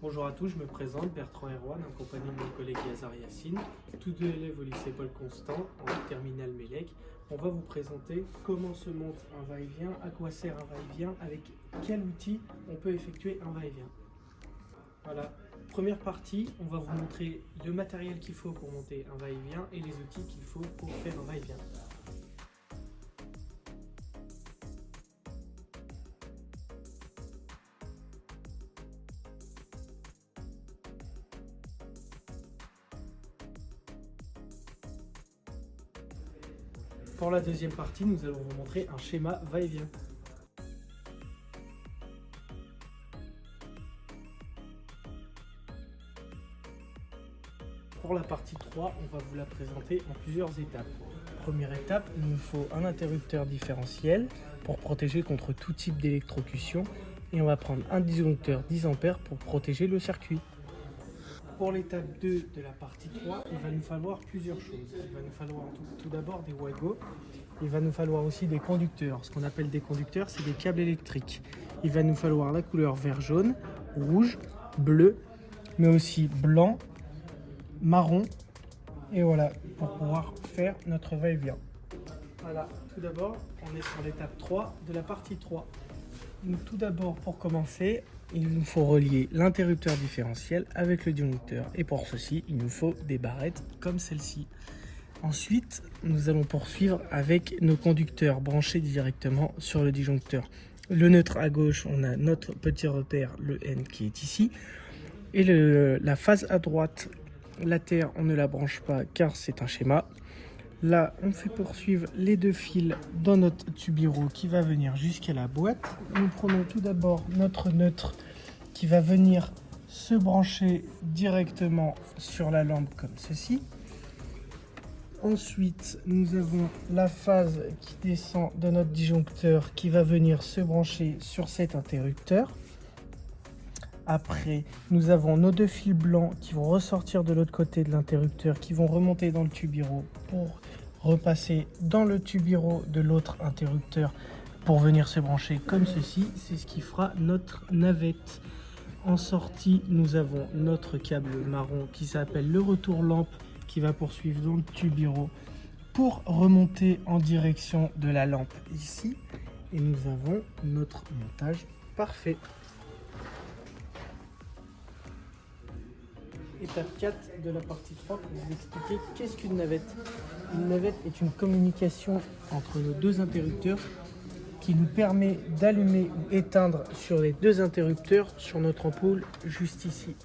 Bonjour à tous, je me présente, Bertrand Erwan, en compagnie de mon collègue Yazar Yassine, tous deux élèves au lycée Paul Constant, en terminale Mélec. On va vous présenter comment se monte un va-et-vient, à quoi sert un va-et-vient, avec quel outil on peut effectuer un va-et-vient. Voilà, première partie, on va vous montrer le matériel qu'il faut pour monter un va-et-vient et les outils qu'il faut pour faire un va-et-vient. Pour la deuxième partie, nous allons vous montrer un schéma va-et-vient. Pour la partie 3, on va vous la présenter en plusieurs étapes. Première étape, il nous faut un interrupteur différentiel pour protéger contre tout type d'électrocution et on va prendre un disjoncteur 10 A pour protéger le circuit. Pour l'étape 2 de la partie 3, il va nous falloir plusieurs choses. Il va nous falloir tout d'abord des Wago. Il va nous falloir aussi des conducteurs. Ce qu'on appelle des conducteurs, c'est des câbles électriques. Il va nous falloir la couleur vert-jaune, rouge, bleu, mais aussi blanc, marron. Et voilà, pour pouvoir faire notre va-et-vient. Voilà, tout d'abord, on est sur l'étape 3 de la partie 3. Donc, tout d'abord, pour commencer, il nous faut relier l'interrupteur différentiel avec le disjoncteur. Et pour ceci, il nous faut des barrettes comme celle-ci. Ensuite, nous allons poursuivre avec nos conducteurs branchés directement sur le disjoncteur. Le neutre à gauche, on a notre petit repère, le N qui est ici. Et la phase à droite, la terre, on ne la branche pas car c'est un schéma. Là, on fait poursuivre les deux fils dans notre tubiro qui va venir jusqu'à la boîte. Nous prenons tout d'abord notre neutre qui va venir se brancher directement sur la lampe comme ceci. Ensuite, nous avons la phase qui descend de notre disjoncteur qui va venir se brancher sur cet interrupteur. Après, nous avons nos deux fils blancs qui vont ressortir de l'autre côté de l'interrupteur, qui vont remonter dans le tubiro pour repasser dans le tubiro de l'autre interrupteur pour venir se brancher comme ceci. C'est ce qui fera notre navette. En sortie, nous avons notre câble marron qui s'appelle le retour lampe qui va poursuivre dans le tubiro pour remonter en direction de la lampe ici. Et nous avons notre montage parfait. Étape 4 de la partie 3 pour vous expliquer qu'est-ce qu'une navette. Une navette est une communication entre nos deux interrupteurs qui nous permet d'allumer ou éteindre sur les deux interrupteurs sur notre ampoule juste ici.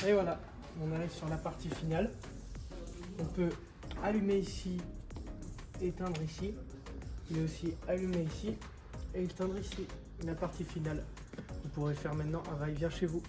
Et voilà, on arrive sur la partie finale. On peut allumer ici, éteindre ici, mais aussi allumer ici et éteindre ici. La partie finale. Vous pourrez faire maintenant un va-et-vient chez vous.